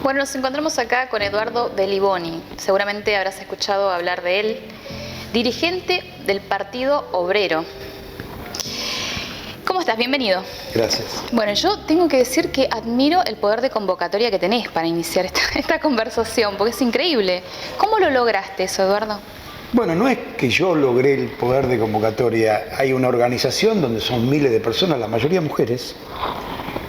Bueno, nos encontramos acá con Eduardo Beliboni. Seguramente habrás escuchado hablar de él. Dirigente del Partido Obrero. ¿Cómo estás? Bienvenido. Gracias. Bueno, yo tengo que decir que admiro el poder de convocatoria que tenés para iniciar esta conversación, porque es increíble. ¿Cómo lo lograste eso, Eduardo? Bueno, no es que yo logré el poder de convocatoria. Hay una organización donde son miles de personas, la mayoría mujeres,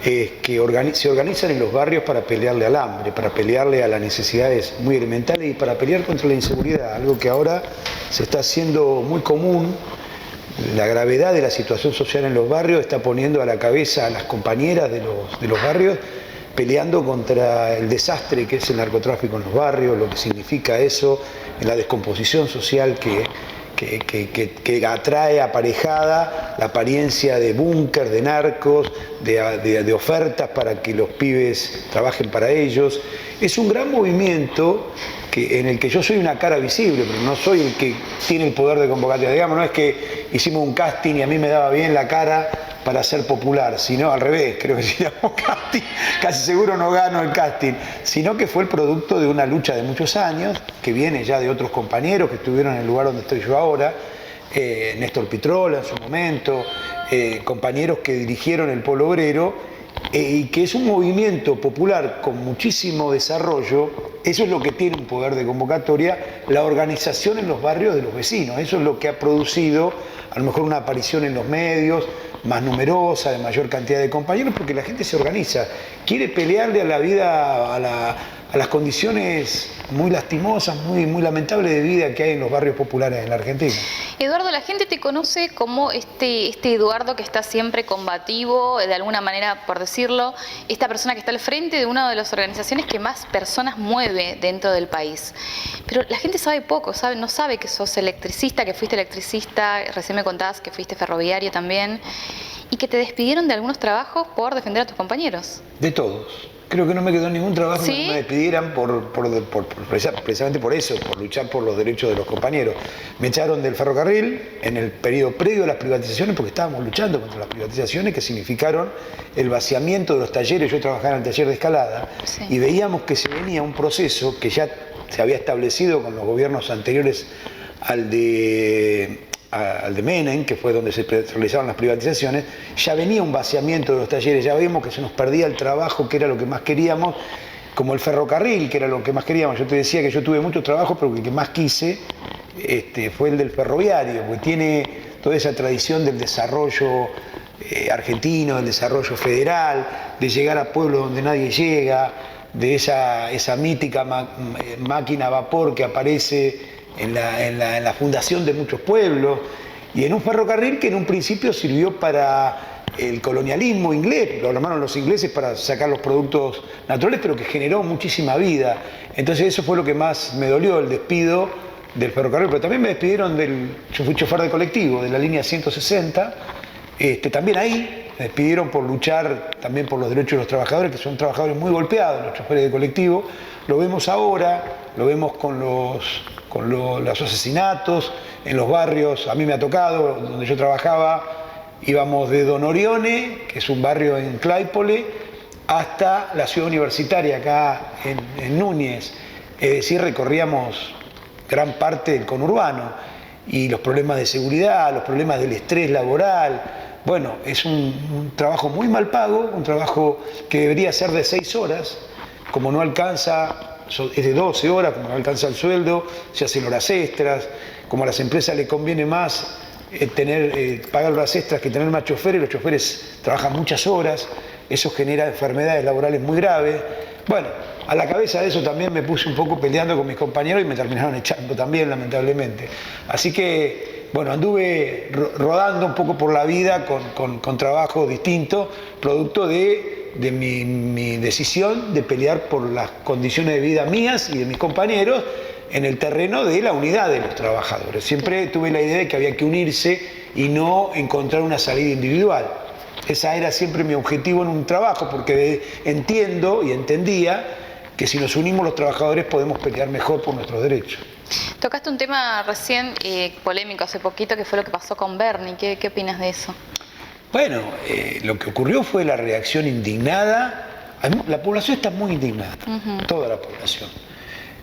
que se organizan en los barrios para pelearle al hambre, para pelearle a las necesidades muy elementales y para pelear contra la inseguridad, algo que ahora se está haciendo muy común. La gravedad de la situación social en los barrios está poniendo a la cabeza a las compañeras de los barrios, peleando contra el desastre que es el narcotráfico en los barrios, lo que significa eso, en la descomposición social que atrae aparejada la apariencia de búnker, de narcos, de ofertas para que los pibes trabajen para ellos. Es un gran movimiento en el que yo soy una cara visible, pero no soy el que tiene el poder de convocatoria. Digamos, no es que hicimos un casting y a mí me daba bien la cara para ser popular, sino al revés, creo que si hacíamos casting, casi seguro no gano el casting, sino que fue el producto de una lucha de muchos años, que viene ya de otros compañeros que estuvieron en el lugar donde estoy yo ahora, Néstor Pitrola en su momento, compañeros que dirigieron el Polo Obrero, y que es un movimiento popular con muchísimo desarrollo. Eso es lo que tiene un poder de convocatoria, la organización en los barrios de los vecinos. Eso es lo que ha producido a lo mejor una aparición en los medios más numerosa, de mayor cantidad de compañeros, porque la gente se organiza, quiere pelearle a la vida, a las condiciones muy lastimosas, muy lamentables de vida que hay en los barrios populares en la Argentina. Eduardo, la gente te conoce como este Eduardo que está siempre combativo, de alguna manera, por decirlo, esta persona que está al frente de una de las organizaciones que más personas mueve dentro del país. Pero la gente sabe poco, no sabe que sos electricista, que fuiste electricista, recién me contabas que fuiste ferroviario también, y que te despidieron de algunos trabajos por defender a tus compañeros. De todos. Creo que no me quedó ningún trabajo. ¿Sí? Que me despidieran precisamente por eso, por luchar por los derechos de los compañeros. Me echaron del ferrocarril en el periodo previo a las privatizaciones, porque estábamos luchando contra las privatizaciones que significaron el vaciamiento de los talleres. Yo trabajaba en el taller de escalada, sí, y veíamos que se venía un proceso que ya se había establecido con los gobiernos anteriores al de Menem, que fue donde se realizaron las privatizaciones. Ya venía un vaciamiento de los talleres, ya vimos que se nos perdía el trabajo, que era lo que más queríamos, como el ferrocarril, que era lo que más queríamos. Yo te decía que yo tuve mucho trabajo, pero el que más quise fue el del ferroviario, porque tiene toda esa tradición del desarrollo argentino, del desarrollo federal, de llegar a pueblos donde nadie llega, de esa mítica máquina a vapor que aparece en la fundación de muchos pueblos, y en un ferrocarril que en un principio sirvió para el colonialismo inglés, lo armaron los ingleses para sacar los productos naturales, pero que generó muchísima vida. Entonces eso fue lo que más me dolió, el despido del ferrocarril. Pero también me despidieron yo fui chofer de colectivo de la línea 160, también ahí me despidieron por luchar también por los derechos de los trabajadores, que son trabajadores muy golpeados, los choferes de colectivo. Lo vemos ahora, lo vemos con los asesinatos en los barrios. A mí me ha tocado, donde yo trabajaba, íbamos de Don Orione, que es un barrio en Claypole, hasta la ciudad universitaria, acá en Núñez. Es decir, recorríamos gran parte del conurbano, y los problemas de seguridad, los problemas del estrés laboral. Bueno, es un trabajo muy mal pago, un trabajo que debería ser de 6 horas, como no alcanza, es de 12 horas, como no alcanza el sueldo, se hacen horas extras, como a las empresas les conviene más pagar horas extras que tener más choferes. Los choferes trabajan muchas horas, eso genera enfermedades laborales muy graves. Bueno, a la cabeza de eso también me puse un poco peleando con mis compañeros y me terminaron echando también, lamentablemente. Así que, bueno, anduve rodando un poco por la vida con trabajos distintos, producto de mi decisión de pelear por las condiciones de vida mías y de mis compañeros en el terreno de la unidad de los trabajadores. Siempre tuve la idea de que había que unirse y no encontrar una salida individual. Esa era siempre mi objetivo en un trabajo, porque entiendo y entendía que si nos unimos los trabajadores podemos pelear mejor por nuestros derechos. Tocaste un tema recién polémico hace poquito, que fue lo que pasó con Bernie. ¿Qué opinas de eso? Bueno, lo que ocurrió fue la reacción indignada La población está muy indignada, toda la población.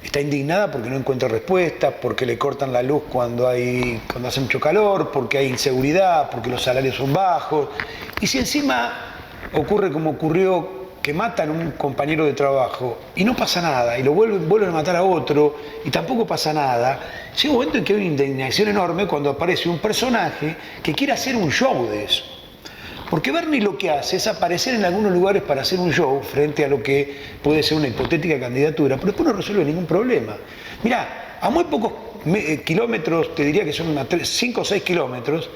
Está indignada porque no encuentra respuestas, porque le cortan la luz cuando hace mucho calor, porque hay inseguridad, porque los salarios son bajos. Y si encima ocurre como ocurrió, que matan a un compañero de trabajo y no pasa nada, y lo vuelven a matar a otro y tampoco pasa nada, llega un momento en que hay una indignación enorme cuando aparece un personaje que quiere hacer un show de eso. Porque Bernie lo que hace es aparecer en algunos lugares para hacer un show frente a lo que puede ser una hipotética candidatura, pero después no resuelve ningún problema. Mirá, a muy pocos kilómetros, te diría que son 5 o 6 kilómetros,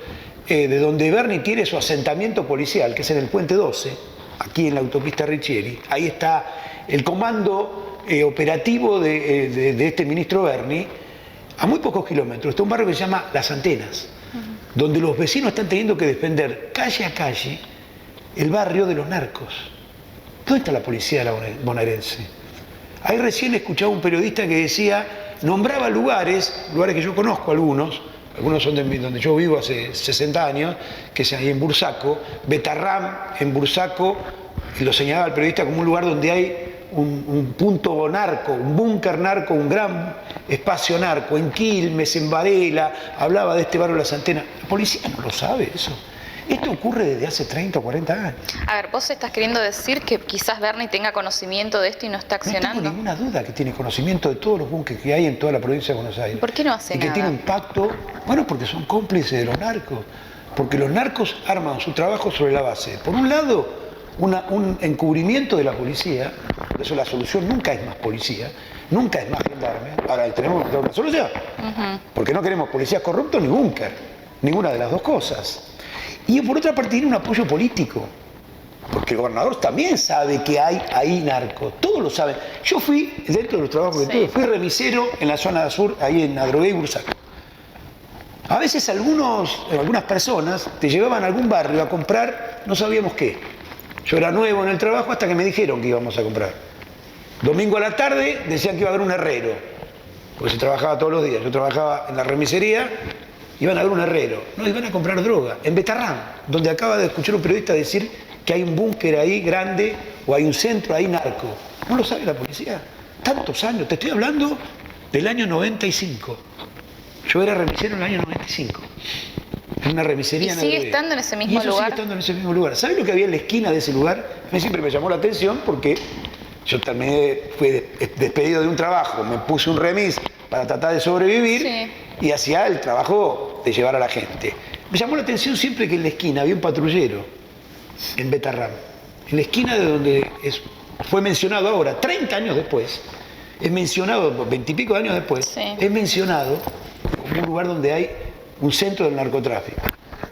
de donde Bernie tiene su asentamiento policial, que es en el Puente 12, aquí en la autopista Riccieri, ahí está el comando operativo de este ministro Bernie. A muy pocos kilómetros está un barrio que se llama Las Antenas, donde los vecinos están teniendo que defender calle a calle el barrio de los narcos. ¿Dónde está la policía bonaerense? Ahí recién escuchaba un periodista que decía, nombraba lugares que yo conozco algunos son de donde yo vivo hace 60 años, que es ahí en Bursaco, Betarram en Bursaco, y lo señalaba el periodista como un lugar donde hay un punto narco, un búnker narco, un gran espacio narco, en Quilmes, en Varela, hablaba de este barrio de Las Antenas. La policía no lo sabe eso. Esto ocurre desde hace 30 o 40 años. A ver, vos estás queriendo decir que quizás Bernie tenga conocimiento de esto y no está accionando. No tengo ninguna duda que tiene conocimiento de todos los búnkeres que hay en toda la provincia de Buenos Aires. ¿Por qué no hace nada? Y que tiene un pacto, bueno, porque son cómplices de los narcos. Porque los narcos arman su trabajo sobre la base, por un lado, un encubrimiento de la policía. Por eso la solución nunca es más policía, nunca es más gendarme. Ahora tenemos una solución. Porque no queremos policías corruptos ni búnker. Ninguna de las dos cosas. Y por otra parte tiene un apoyo político, porque el gobernador también sabe que hay ahí narcos, todos lo saben. Yo fui, dentro de los trabajos que tuve, fui remisero en la zona sur, ahí en Adrogué y Bursaco. A veces algunas personas te llevaban a algún barrio a comprar, no sabíamos qué. Yo era nuevo en el trabajo hasta que me dijeron que íbamos a comprar. Domingo a la tarde decían que iba a haber un herrero, porque se trabajaba todos los días. Yo trabajaba en la remisería. Iban a ver un herrero, no, iban a comprar droga, en Betarram, donde acaba de escuchar un periodista decir que hay un búnker ahí grande o hay un centro ahí narco. No lo sabe la policía. Tantos años, te estoy hablando del año 95. Yo era remisero en el año 95. En una remisería. ¿Y sigue estando en ese mismo lugar? Sigue estando en ese mismo lugar. ¿Sabes lo que había en la esquina de ese lugar? A mí siempre me llamó la atención porque yo terminé, fui despedido de un trabajo, me puse un remis para tratar de sobrevivir. Sí. Y hacía el trabajo de llevar a la gente. Me llamó la atención siempre que en la esquina había un patrullero, en Betarram. En la esquina de donde fue mencionado ahora, 30 años después, es mencionado, 20 y pico de años después, sí, es mencionado como un lugar donde hay un centro del narcotráfico.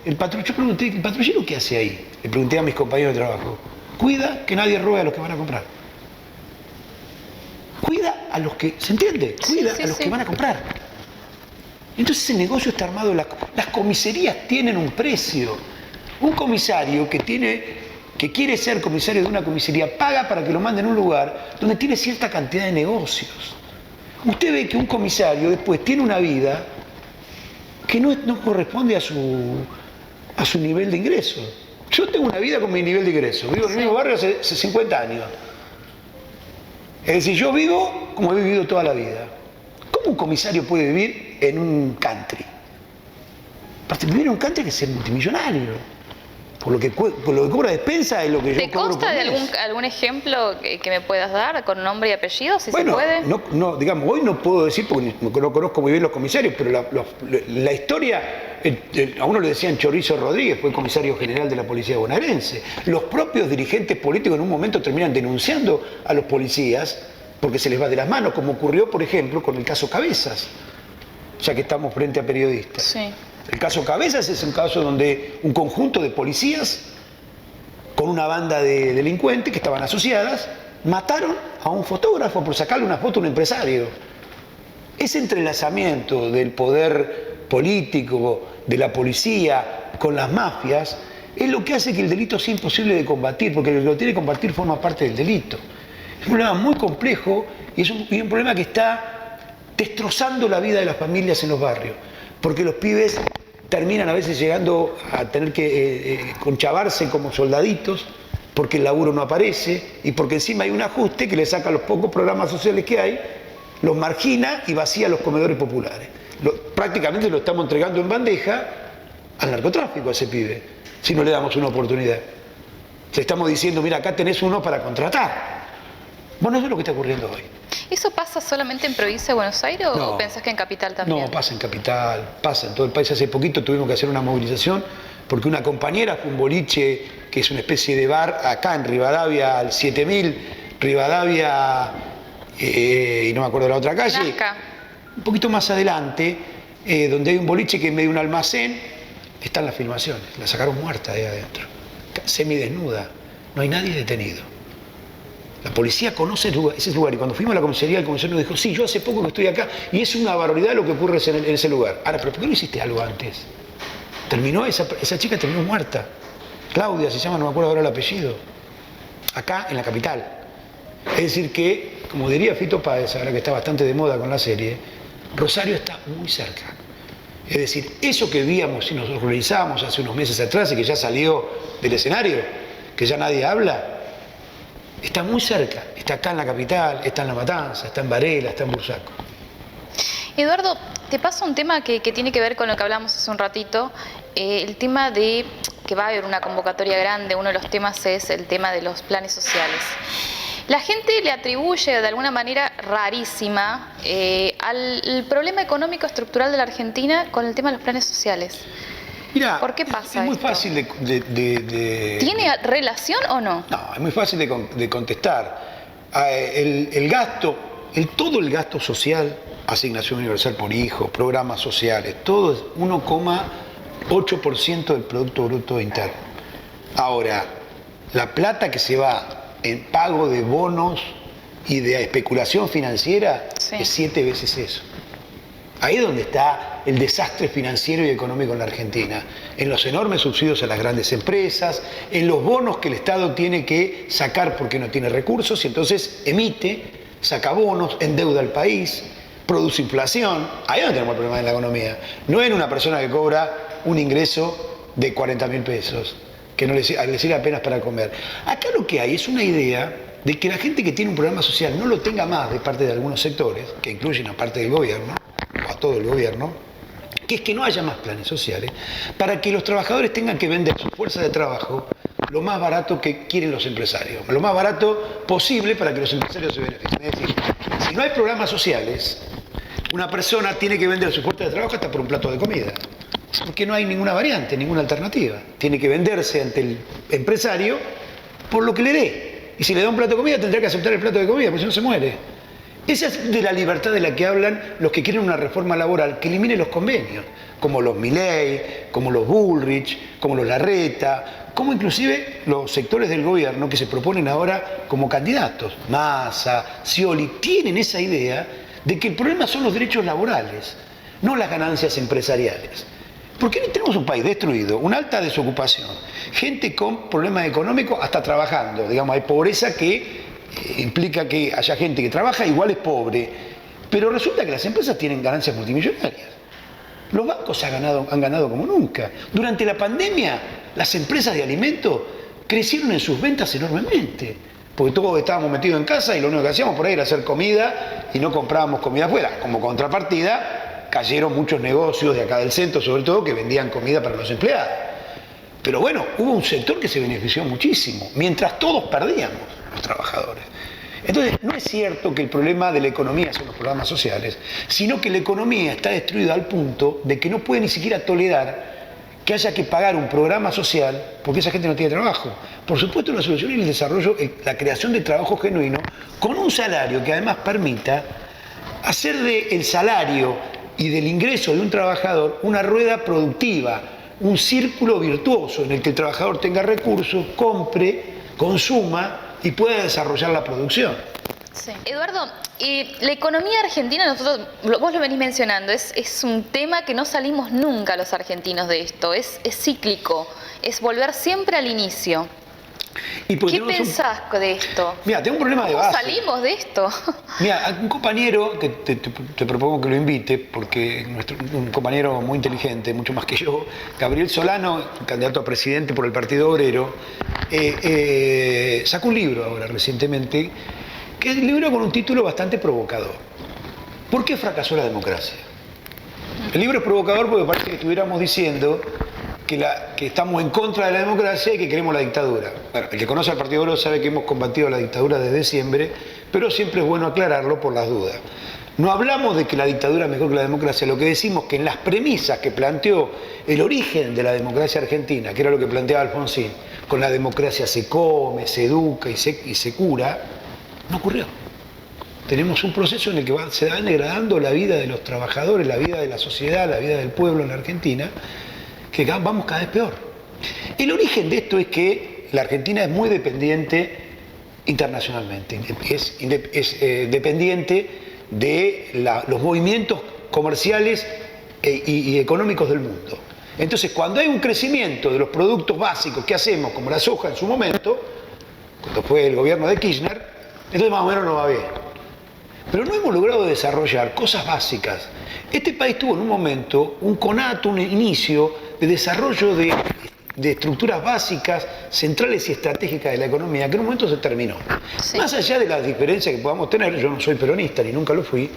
Yo pregunté, ¿el patrullero qué hace ahí? Le pregunté a mis compañeros de trabajo. Cuida que nadie robe a los que van a comprar. Cuida a los que, ¿se entiende? Cuida a los que van a comprar. Entonces el negocio está armado, las comisarías tienen un precio. Un comisario que quiere ser comisario de una comisaría paga para que lo manden a un lugar donde tiene cierta cantidad de negocios. Usted ve que un comisario después tiene una vida que no corresponde a su nivel de ingreso. Yo tengo una vida con mi nivel de ingreso, vivo en el mismo barrio hace 50 años. Es decir, yo vivo como he vivido toda la vida. ¿Cómo un comisario puede vivir en un country? Aparte, vivir en un country que es ser multimillonario. Por lo que cobra despensa es lo que yo cobro. ¿Te consta de algún ejemplo que me puedas dar con nombre y apellido, si bueno, se puede? No, digamos, hoy no puedo decir porque no conozco muy bien los comisarios, pero la historia, a uno le decían Chorizo Rodríguez, fue comisario general de la policía bonaerense. Los propios dirigentes políticos en un momento terminan denunciando a los policías porque se les va de las manos, como ocurrió, por ejemplo, con el caso Cabezas, ya que estamos frente a periodistas. Sí. El caso Cabezas es un caso donde un conjunto de policías con una banda de delincuentes que estaban asociadas mataron a un fotógrafo por sacarle una foto a un empresario. Ese entrelazamiento del poder político, de la policía con las mafias, es lo que hace que el delito sea imposible de combatir, porque el que lo tiene que combatir forma parte del delito. Es un problema muy complejo y es un problema que está destrozando la vida de las familias en los barrios, porque los pibes terminan a veces llegando a tener que conchavarse como soldaditos porque el laburo no aparece y porque encima hay un ajuste que le saca los pocos programas sociales que hay, los margina y vacía los comedores populares. Prácticamente lo estamos entregando en bandeja al narcotráfico a ese pibe, si no le damos una oportunidad. Le estamos diciendo, mira, acá tenés uno para contratar. Bueno, eso es lo que está ocurriendo hoy. ¿Eso pasa solamente en provincia de Buenos Aires o pensás que en capital también? No, pasa en capital, pasa en todo el país. Hace poquito tuvimos que hacer una movilización porque una compañera fue un boliche que es una especie de bar acá en Rivadavia, al 7000, Rivadavia, y no me acuerdo de la otra calle. Nazca. Un poquito más adelante, donde hay un boliche que en medio de un almacén, están las filmaciones. La sacaron muerta de ahí adentro, semidesnuda. No hay nadie detenido. La policía conoce ese lugar y cuando fuimos a la comisaría, el comisario nos dijo, sí, yo hace poco que estoy acá y es una barbaridad lo que ocurre en ese lugar. Ahora, ¿pero por qué no hiciste algo antes? Esa chica terminó muerta. Claudia se llama, no me acuerdo ahora el apellido. Acá en la capital. Es decir que, como diría Fito Páez, ahora que está bastante de moda con la serie, Rosario está muy cerca. Es decir, eso que víamos y nos horrorizábamos hace unos meses atrás y que ya salió del escenario, que ya nadie habla, está muy cerca. Está acá en la capital, está en La Matanza, está en Varela, está en Bursaco. Eduardo, te paso un tema que tiene que ver con lo que hablamos hace un ratito, el tema de que va a haber una convocatoria grande. Uno de los temas es el tema de los planes sociales. La gente le atribuye de alguna manera rarísima al problema económico estructural de la Argentina con el tema de los planes sociales. Mirá, ¿por qué pasa es muy esto? fácil de... ¿Tiene relación o no? No, es muy fácil de contestar. Todo el gasto social, asignación universal por hijo, programas sociales, todo es 1,8% del Producto Bruto Interno. Ahora, la plata que se va en pago de bonos y de especulación financiera es 7 veces eso. Ahí es donde está el desastre financiero y económico en la Argentina, en los enormes subsidios a las grandes empresas, en los bonos que el Estado tiene que sacar porque no tiene recursos y entonces emite, saca bonos, endeuda al país, produce inflación. Ahí es donde tenemos el problema de la economía. No en una persona que cobra un ingreso de 40.000 pesos, que no le sirve apenas para comer. Acá lo que hay es una idea de que la gente que tiene un programa social no lo tenga más de parte de algunos sectores, que incluyen a parte del gobierno, o a todo el gobierno, que es que no haya más planes sociales, para que los trabajadores tengan que vender su fuerza de trabajo lo más barato que quieren los empresarios, lo más barato posible para que los empresarios se beneficien. Es decir, si no hay programas sociales, una persona tiene que vender su fuerza de trabajo hasta por un plato de comida, porque no hay ninguna variante, ninguna alternativa. Tiene que venderse ante el empresario por lo que le dé. Y si le da un plato de comida, tendrá que aceptar el plato de comida, porque si no se muere. Esa es de la libertad de la que hablan los que quieren una reforma laboral que elimine los convenios, como los Milei, como los Bullrich, como los Larreta, como inclusive los sectores del gobierno que se proponen ahora como candidatos. Massa, Scioli, tienen esa idea de que el problema son los derechos laborales, no las ganancias empresariales. Porque tenemos un país destruido, una alta desocupación, gente con problemas económicos hasta trabajando. Digamos, hay pobreza que implica que haya gente que trabaja, igual es pobre, pero resulta que las empresas tienen ganancias multimillonarias. Los bancos han ganado como nunca. Durante la pandemia, las empresas de alimentos crecieron en sus ventas enormemente, porque todos estábamos metidos en casa y lo único que hacíamos por ahí era hacer comida y no comprábamos comida afuera. Como contrapartida, cayeron muchos negocios de acá del centro, sobre todo, que vendían comida para los empleados. Pero bueno, hubo un sector que se benefició muchísimo, mientras todos perdíamos, los trabajadores. Entonces, no es cierto que el problema de la economía son los programas sociales, sino que la economía está destruida al punto de que no puede ni siquiera tolerar que haya que pagar un programa social porque esa gente no tiene trabajo. Por supuesto, la solución es el desarrollo, la creación de trabajo genuino con un salario que además permita hacer del salario y del ingreso de un trabajador una rueda productiva, un círculo virtuoso en el que el trabajador tenga recursos, compre, consuma y pueda desarrollar la producción. Sí. Eduardo, la economía argentina, vos lo venís mencionando, es un tema que no salimos nunca los argentinos de esto, es cíclico, es volver siempre al inicio. Y ¿Qué pensás de esto? Mira, tengo un problema de ¿Cómo base. salimos de esto? Mira, un compañero que te propongo que lo invite, porque un compañero muy inteligente, mucho más que yo, Gabriel Solano, candidato a presidente por el Partido Obrero, sacó un libro ahora recientemente, que es un libro con un título bastante provocador. ¿Por qué fracasó la democracia? El libro es provocador porque parece que estuviéramos diciendo que estamos en contra de la democracia y que queremos la dictadura. Bueno, el que conoce al Partido Obrero sabe que hemos combatido la dictadura desde siempre, pero siempre es bueno aclararlo por las dudas. No hablamos de que la dictadura es mejor que la democracia, lo que decimos es que en las premisas que planteó el origen de la democracia argentina, que era lo que planteaba Alfonsín, con la democracia se come, se educa y se cura, no ocurrió. Tenemos un proceso en el que se va degradando la vida de los trabajadores, la vida de la sociedad, la vida del pueblo en la Argentina, que vamos cada vez peor. El origen de esto es que la Argentina es muy dependiente internacionalmente, es dependiente de los movimientos comerciales y económicos del mundo. Entonces, cuando hay un crecimiento de los productos básicos que hacemos, como la soja en su momento, cuando fue el gobierno de Kirchner, entonces más o menos nos va bien. Pero no hemos logrado desarrollar cosas básicas. Este país tuvo en un momento un conato, un inicio de desarrollo de estructuras básicas, centrales y estratégicas de la economía, que en un momento se terminó. Sí. Más allá de las diferencias que podamos tener, yo no soy peronista ni nunca lo fui,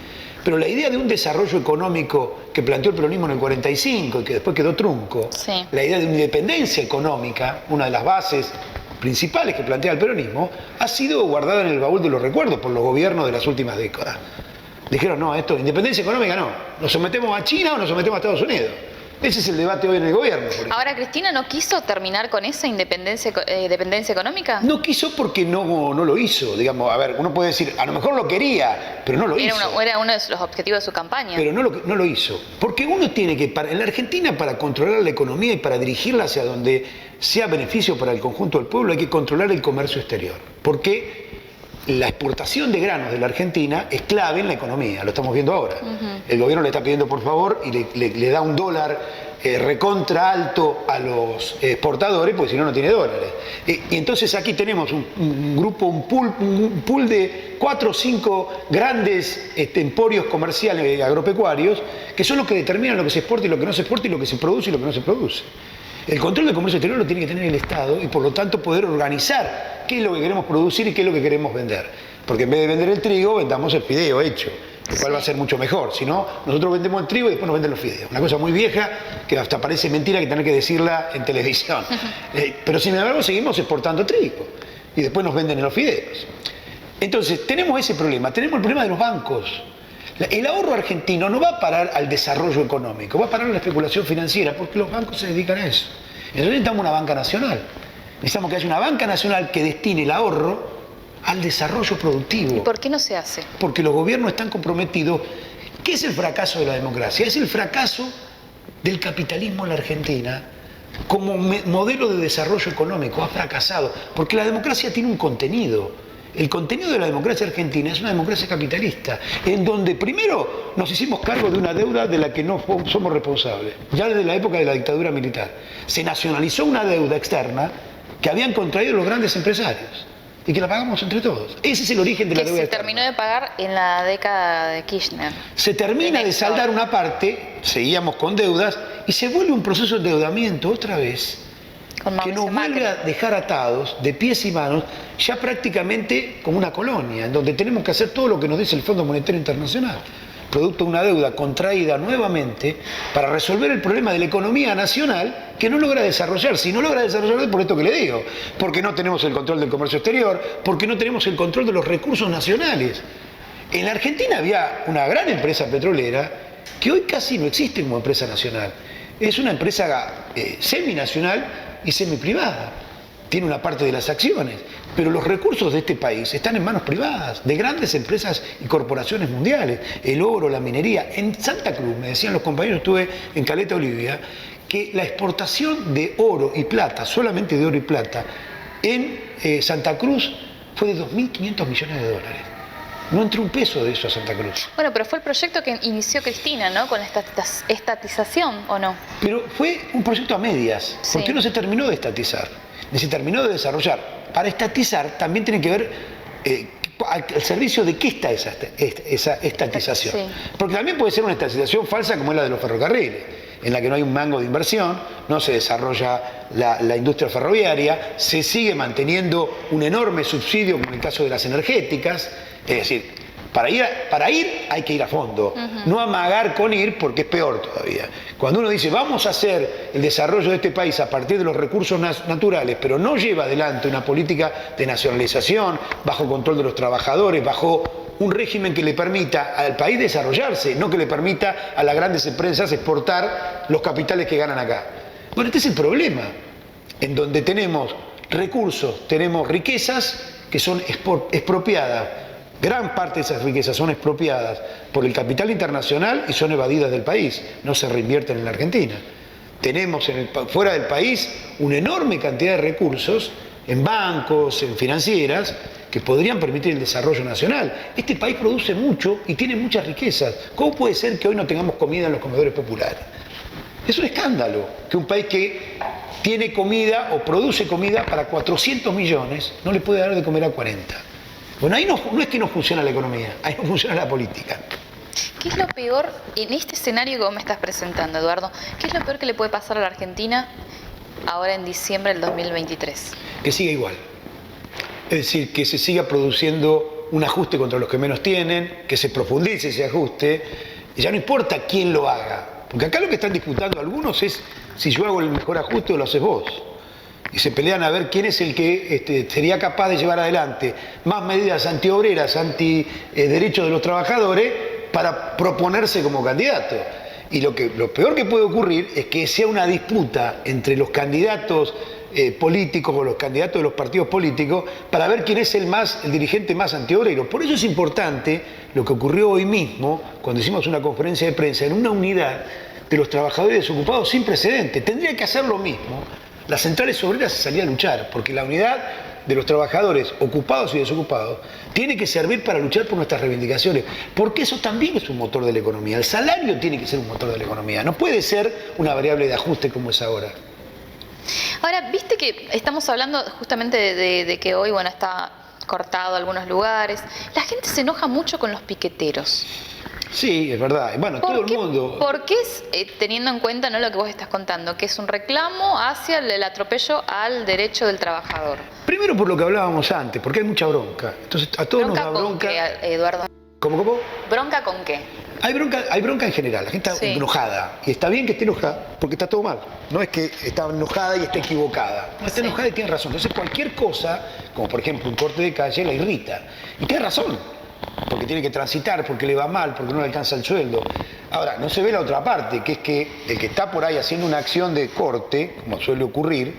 pero la idea de un desarrollo económico que planteó el peronismo en el 45 y que después quedó trunco, sí. La idea de una independencia económica, una de las bases principales que plantea el peronismo, ha sido guardada en el baúl de los recuerdos por los gobiernos de las últimas décadas. Dijeron, no, esto, independencia económica no, nos sometemos a China o nos sometemos a Estados Unidos. Ese es el debate hoy en el gobierno. Ahora, ¿Cristina no quiso terminar con esa dependencia económica? No quiso porque no lo hizo. Digamos, a ver, uno puede decir, a lo mejor lo quería, pero no lo hizo. Era uno de los objetivos de su campaña. Pero no lo hizo. Porque uno tiene que, en la Argentina, para controlar la economía y para dirigirla hacia donde sea beneficio para el conjunto del pueblo, hay que controlar el comercio exterior. Porque la exportación de granos de la Argentina es clave en la economía, lo estamos viendo ahora. El gobierno le está pidiendo por favor y le da un dólar recontra alto a los exportadores, porque si no, no tiene dólares. Y entonces aquí tenemos un grupo, un pool de 4 o 5 grandes emporios comerciales agropecuarios, que son los que determinan lo que se exporta y lo que no se exporta, y lo que se produce y lo que no se produce. El control del comercio exterior lo tiene que tener el Estado y por lo tanto poder organizar qué es lo que queremos producir y qué es lo que queremos vender. Porque en vez de vender el trigo, vendamos el fideo hecho, lo cual va a ser mucho mejor. Si no, nosotros vendemos el trigo y después nos venden los fideos. Una cosa muy vieja que hasta parece mentira que tener que decirla en televisión. Pero sin embargo seguimos exportando trigo y después nos venden los fideos. Entonces tenemos ese problema, tenemos el problema de los bancos. El ahorro argentino no va a parar al desarrollo económico, va a parar a la especulación financiera, porque los bancos se dedican a eso. Entonces necesitamos una banca nacional. Necesitamos que haya una banca nacional que destine el ahorro al desarrollo productivo. ¿Y por qué no se hace? Porque los gobiernos están comprometidos. ¿Qué es el fracaso de la democracia? Es el fracaso del capitalismo en la Argentina como modelo de desarrollo económico. Ha fracasado, porque la democracia tiene un contenido. El contenido de la democracia argentina es una democracia capitalista, en donde primero nos hicimos cargo de una deuda de la que no somos responsables, ya desde la época de la dictadura militar. Se nacionalizó una deuda externa que habían contraído los grandes empresarios y que la pagamos entre todos. Ese es el origen de la deuda externa. Se terminó de pagar en la década de Kirchner. Se termina de saldar una parte, seguíamos con deudas, y se vuelve un proceso de endeudamiento otra vez, que nos vuelve a dejar atados de pies y manos, ya prácticamente como una colonia, en donde tenemos que hacer todo lo que nos dice el Fondo Monetario Internacional, producto de una deuda contraída nuevamente para resolver el problema de la economía nacional que no logra desarrollar. Si no logra desarrollar, por esto que le digo, porque no tenemos el control del comercio exterior, porque no tenemos el control de los recursos nacionales. En la Argentina había una gran empresa petrolera que hoy casi no existe como empresa nacional. Es una empresa seminacional y semiprivada. Tiene una parte de las acciones, pero los recursos de este país están en manos privadas, de grandes empresas y corporaciones mundiales. El oro, la minería. En Santa Cruz, me decían los compañeros, estuve en Caleta, Olivia, que la exportación de oro y plata, solamente de oro y plata, en Santa Cruz fue de 2.500 millones de dólares. No entró un peso de eso a Santa Cruz. Bueno, pero fue el proyecto que inició Cristina, ¿no? Con la estatización, ¿o no? Pero fue un proyecto a medias, porque no se terminó de estatizar, ni se terminó de desarrollar. para estatizar también tiene que ver al servicio de qué está esa estatización. Sí. Porque también puede ser una estatización falsa como es la de los ferrocarriles, en la que no hay un mango de inversión, no se desarrolla la industria ferroviaria, se sigue manteniendo un enorme subsidio, como en el caso de las energéticas. Es decir, para ir hay que ir a fondo, no amagar con ir, porque es peor todavía. Cuando uno dice vamos a hacer el desarrollo de este país a partir de los recursos naturales, pero no lleva adelante una política de nacionalización, bajo control de los trabajadores, bajo un régimen que le permita al país desarrollarse, no que le permita a las grandes empresas exportar los capitales que ganan acá. Bueno, este es el problema, en donde tenemos recursos, tenemos riquezas que son expropiadas. Gran parte de esas riquezas son expropiadas por el capital internacional y son evadidas del país, no se reinvierten en la Argentina. Tenemos fuera del país una enorme cantidad de recursos en bancos, en financieras, que podrían permitir el desarrollo nacional. Este país produce mucho y tiene muchas riquezas. ¿Cómo puede ser que hoy no tengamos comida en los comedores populares? Es un escándalo que un país que tiene comida o produce comida para 400 millones no le puede dar de comer a 40. Bueno, ahí no es que no funciona la economía, ahí no funciona la política. ¿Qué es lo peor en este escenario que vos me estás presentando, Eduardo? ¿Qué es lo peor que le puede pasar a la Argentina ahora en diciembre del 2023? Que siga igual. Es decir, que se siga produciendo un ajuste contra los que menos tienen, que se profundice ese ajuste, y ya no importa quién lo haga. Porque acá lo que están disputando algunos es si yo hago el mejor ajuste o lo haces vos. Y se pelean a ver quién es el que sería capaz de llevar adelante más medidas antiobreras, anti-derechos de los trabajadores para proponerse como candidato. Y lo peor que puede ocurrir es que sea una disputa entre los candidatos políticos o los candidatos de los partidos políticos para ver quién es el dirigente más antiobrero. Por eso es importante lo que ocurrió hoy mismo cuando hicimos una conferencia de prensa en una unidad de los trabajadores desocupados sin precedente. Tendría que hacer lo mismo. Las centrales obreras se salían a luchar, porque la unidad de los trabajadores ocupados y desocupados tiene que servir para luchar por nuestras reivindicaciones, porque eso también es un motor de la economía. El salario tiene que ser un motor de la economía, no puede ser una variable de ajuste como es ahora. Ahora, viste que estamos hablando justamente de que hoy, bueno, está cortado algunos lugares. La gente se enoja mucho con los piqueteros. Sí, es verdad. Bueno, todo el mundo... ¿Por qué, teniendo en cuenta, ¿no?, lo que vos estás contando, que es un reclamo hacia el atropello al derecho del trabajador? Primero por lo que hablábamos antes, porque hay mucha bronca. Entonces a todos nos da bronca. ¿Con qué, Eduardo? ¿Cómo? ¿Bronca con qué? Hay bronca en general, la gente está enojada. Y está bien que esté enojada, porque está todo mal. No es que está enojada y está equivocada. No, está enojada y tiene razón. Entonces cualquier cosa, como por ejemplo un corte de calle, la irrita. Y tiene razón. Porque tiene que transitar, porque le va mal, porque no le alcanza el sueldo. Ahora, no se ve la otra parte, que es que el que está por ahí haciendo una acción de corte, como suele ocurrir,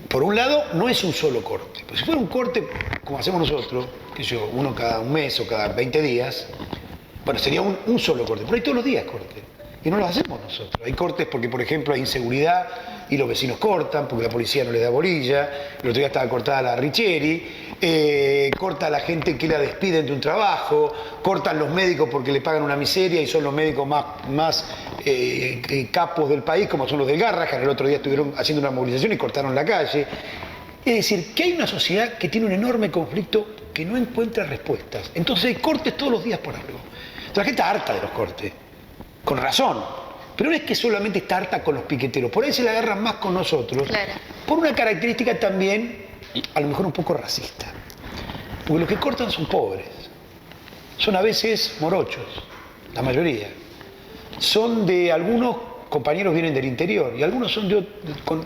por un lado, no es un solo corte. Pues si fuera un corte como hacemos nosotros, que yo, uno cada un mes o cada 20 días, bueno, sería un solo corte. Pero hay todos los días corte. Y no los hacemos nosotros. Hay cortes porque, por ejemplo, hay inseguridad y los vecinos cortan, porque la policía no les da bolilla. El otro día estaba cortada la Richieri. Corta a la gente que la despiden de un trabajo. Cortan los médicos porque le pagan una miseria y son los médicos más capos del país, como son los del Garrahan. El otro día estuvieron haciendo una movilización y cortaron la calle. Es decir, que hay una sociedad que tiene un enorme conflicto que no encuentra respuestas. Entonces hay cortes todos los días por algo. Entonces, la gente está harta de los cortes. Con razón, pero no es que solamente está harta con los piqueteros, por ahí se la agarran más con nosotros, claro, por una característica también, a lo mejor un poco racista, porque los que cortan son pobres, son a veces morochos, la mayoría, son de algunos compañeros vienen del interior y algunos son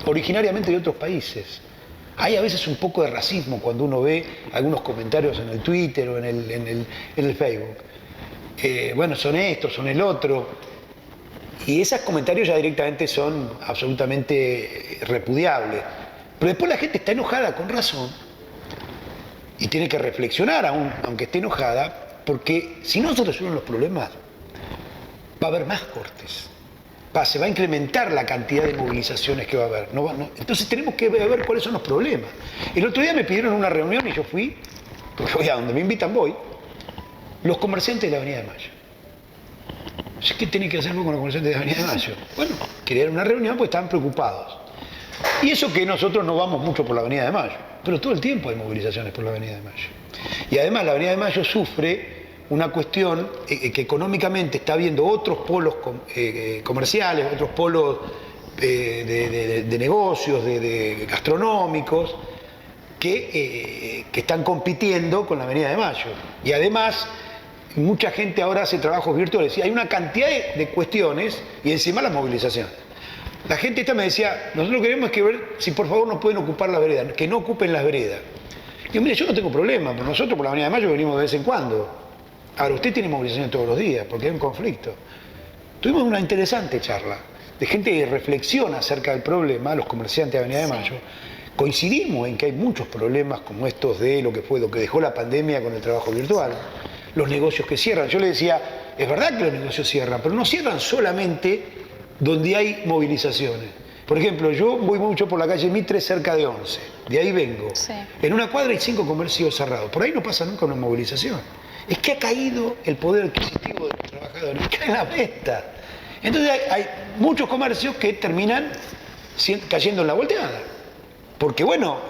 originariamente de otros países. Hay a veces un poco de racismo cuando uno ve algunos comentarios en el Twitter o en el Facebook. Bueno, son estos, son el otro. Y esos comentarios ya directamente son absolutamente repudiables. Pero después la gente está enojada con razón y tiene que reflexionar aunque esté enojada, porque si no se resuelven los problemas, va a haber más cortes. Se va a incrementar la cantidad de movilizaciones que va a haber. Entonces tenemos que ver cuáles son los problemas. El otro día me pidieron una reunión y yo fui, porque voy a donde me invitan, voy, los comerciantes de la Avenida de Mayo. ¿Qué tiene que hacer con los comerciantes de la Avenida de Mayo? Bueno, querían una reunión porque estaban preocupados. Y eso que nosotros no vamos mucho por la Avenida de Mayo, pero todo el tiempo hay movilizaciones por la Avenida de Mayo. Y además la Avenida de Mayo sufre una cuestión que económicamente está habiendo otros polos comerciales, otros polos de negocios, de gastronómicos, que están compitiendo con la Avenida de Mayo. Y además, mucha gente ahora hace trabajos virtuales. Y hay una cantidad de cuestiones y encima las movilizaciones. La gente esta me decía, nosotros queremos que ver si por favor nos pueden ocupar las veredas, que no ocupen las veredas. Digo, mire, yo no tengo problema, pero nosotros por la Avenida de Mayo venimos de vez en cuando. Ahora, usted tiene movilizaciones todos los días, porque hay un conflicto. Tuvimos una interesante charla de gente que reflexiona acerca del problema, los comerciantes de Avenida de Mayo. Coincidimos en que hay muchos problemas como estos de lo que dejó la pandemia con el trabajo virtual, los negocios que cierran. Yo le decía, es verdad que los negocios cierran, pero no cierran solamente donde hay movilizaciones. Por ejemplo, yo voy mucho por la calle Mitre cerca de 11, de ahí vengo. Sí. En una cuadra hay 5 comercios cerrados, por ahí no pasa nunca una movilización. Es que ha caído el poder adquisitivo de los trabajadores, cae en la venta. Entonces hay muchos comercios que terminan cayendo en la volteada. Porque bueno,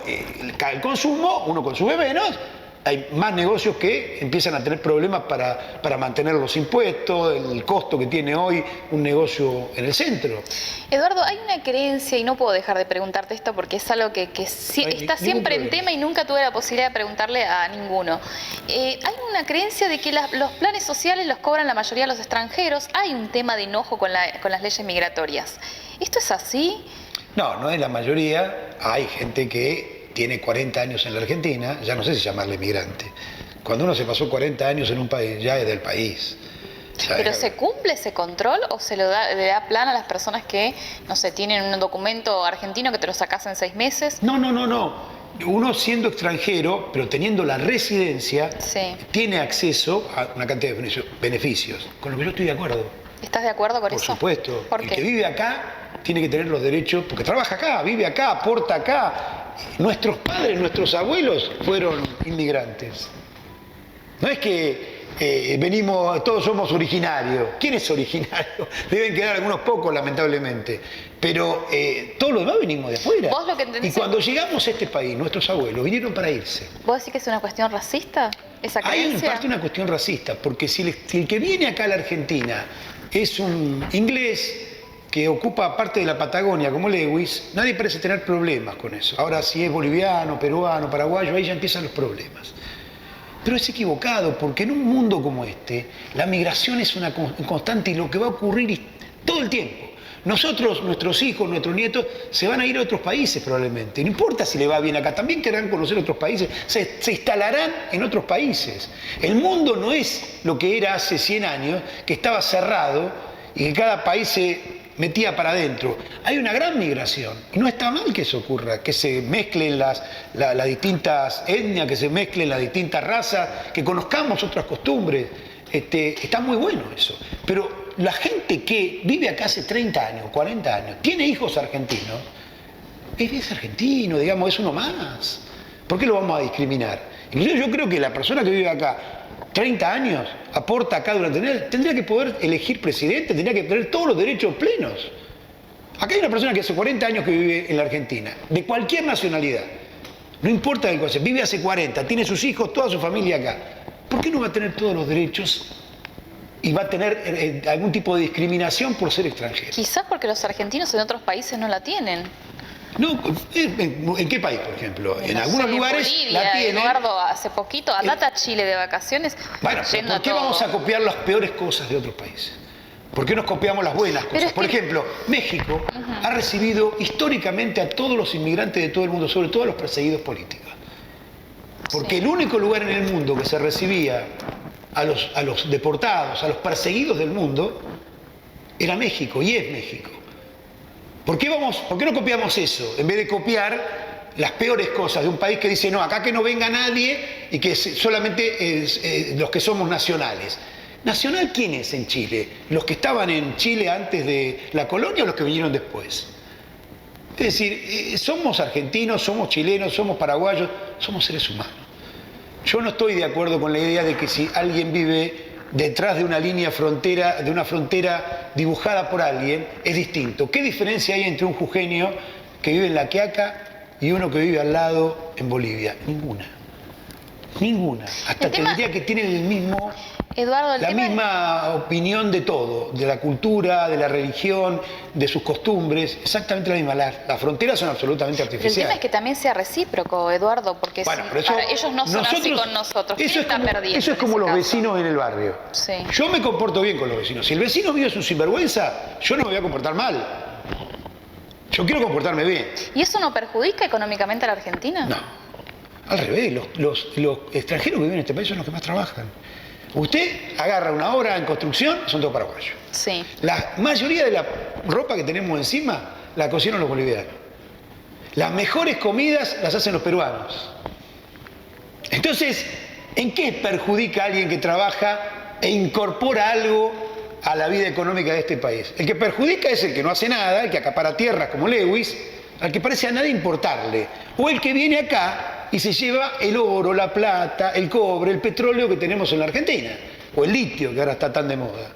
cae el consumo, uno consume menos, hay más negocios que empiezan a tener problemas para mantener los impuestos, el costo que tiene hoy un negocio en el centro. Eduardo, hay una creencia, y no puedo dejar de preguntarte esto porque es algo que está siempre en tema y nunca tuve la posibilidad de preguntarle a ninguno. Hay una creencia de que los planes sociales los cobran la mayoría de los extranjeros. Hay un tema de enojo con las leyes migratorias. ¿Esto es así? No, no es la mayoría. Hay gente que tiene 40 años en la Argentina, ya no sé si llamarle migrante. Cuando uno se pasó 40 años en un país, ya es del país. ¿Pero se cumple ese control o le da plan a las personas que, no sé, tienen un documento argentino que te lo sacas en 6 meses? No. Uno siendo extranjero, pero teniendo la residencia, tiene acceso a una cantidad de beneficios, con lo que yo estoy de acuerdo. ¿Estás de acuerdo con eso? Por supuesto. ¿Por qué? El que vive acá tiene que tener los derechos, porque trabaja acá, vive acá, aporta acá. Nuestros padres, nuestros abuelos fueron inmigrantes. No es que venimos, todos somos originarios. ¿Quién es originario? Deben quedar algunos pocos, lamentablemente. Pero todos los demás venimos de afuera. ¿Vos lo que entendés? Y cuando llegamos a este país, nuestros abuelos vinieron para irse. ¿Vos decís que es una cuestión racista, esa creencia? Hay en parte una cuestión racista, porque si el que viene acá a la Argentina es un inglés que ocupa parte de la Patagonia como Lewis, nadie parece tener problemas con eso. Ahora, si es boliviano, peruano, paraguayo, ahí ya empiezan los problemas. Pero es equivocado, porque en un mundo como este, la migración es una constante y lo que va a ocurrir todo el tiempo. Nosotros, nuestros hijos, nuestros nietos, se van a ir a otros países probablemente. No importa si le va bien acá, también querrán conocer otros países, se instalarán en otros países. El mundo no es lo que era hace 100 años, que estaba cerrado y que cada país se metía para adentro. Hay una gran migración y no está mal que eso ocurra, que se mezclen las distintas etnias, que se mezclen las distintas razas, que conozcamos otras costumbres. Está muy bueno eso. Pero la gente que vive acá hace 30 años, 40 años, tiene hijos argentinos, es argentino, digamos, es uno más. ¿Por qué lo vamos a discriminar? Incluso yo creo que la persona que vive acá 30 años, aporta acá durante tendría que poder elegir presidente, tendría que tener todos los derechos plenos. Acá hay una persona que hace 40 años que vive en la Argentina, de cualquier nacionalidad, no importa del cual sea, vive hace 40, tiene sus hijos, toda su familia acá. ¿Por qué no va a tener todos los derechos y va a tener algún tipo de discriminación por ser extranjero? Quizás porque los argentinos en otros países no la tienen. No, ¿en qué país, por ejemplo? En algunos lugares Bolivia, la tienen. Eduardo, hace poquito, andate a Chile de vacaciones. Bueno, ¿por qué vamos a copiar las peores cosas de otros países? ¿Por qué nos copiamos las buenas cosas? Por ejemplo, México ha recibido históricamente a todos los inmigrantes de todo el mundo, sobre todo a los perseguidos políticos. Porque el único lugar en el mundo que se recibía a los deportados, a los perseguidos del mundo, era México, y es México. ¿Por qué no copiamos eso? En vez de copiar las peores cosas de un país que dice, no, acá que no venga nadie y que solamente los que somos nacionales. ¿Nacional quién es en Chile? ¿Los que estaban en Chile antes de la colonia o los que vinieron después? Es decir, somos argentinos, somos chilenos, somos paraguayos, somos seres humanos. Yo no estoy de acuerdo con la idea de que si alguien vive detrás de una línea frontera dibujada por alguien, es distinto. ¿Qué diferencia hay entre un jujeño que vive en La Quiaca y uno que vive al lado en Bolivia? Ninguna. Ninguna. Hasta tendría que tienen el mismo... Eduardo, la misma opinión de todo, de la cultura, de la religión, de sus costumbres, exactamente la misma. Las fronteras son absolutamente artificiales. El tema es que también sea recíproco, Eduardo, porque bueno, si para ellos no son así con nosotros, ¿quién está perdiendo? Eso es como los vecinos en el barrio. Sí. Yo me comporto bien con los vecinos. Si el vecino mío es un sinvergüenza, yo no me voy a comportar mal. Yo quiero comportarme bien. ¿Y eso no perjudica económicamente a la Argentina? No, al revés. Los extranjeros que viven en este país son los que más trabajan. Usted agarra una obra en construcción, son todos paraguayos. Sí. La mayoría de la ropa que tenemos encima la cocinaron los bolivianos. Las mejores comidas las hacen los peruanos. Entonces, ¿en qué perjudica a alguien que trabaja e incorpora algo a la vida económica de este país? El que perjudica es el que no hace nada, el que acapara tierras como Lewis, al que parece a nadie importarle. O el que viene acá y se lleva el oro, la plata, el cobre, el petróleo que tenemos en la Argentina. O el litio, que ahora está tan de moda.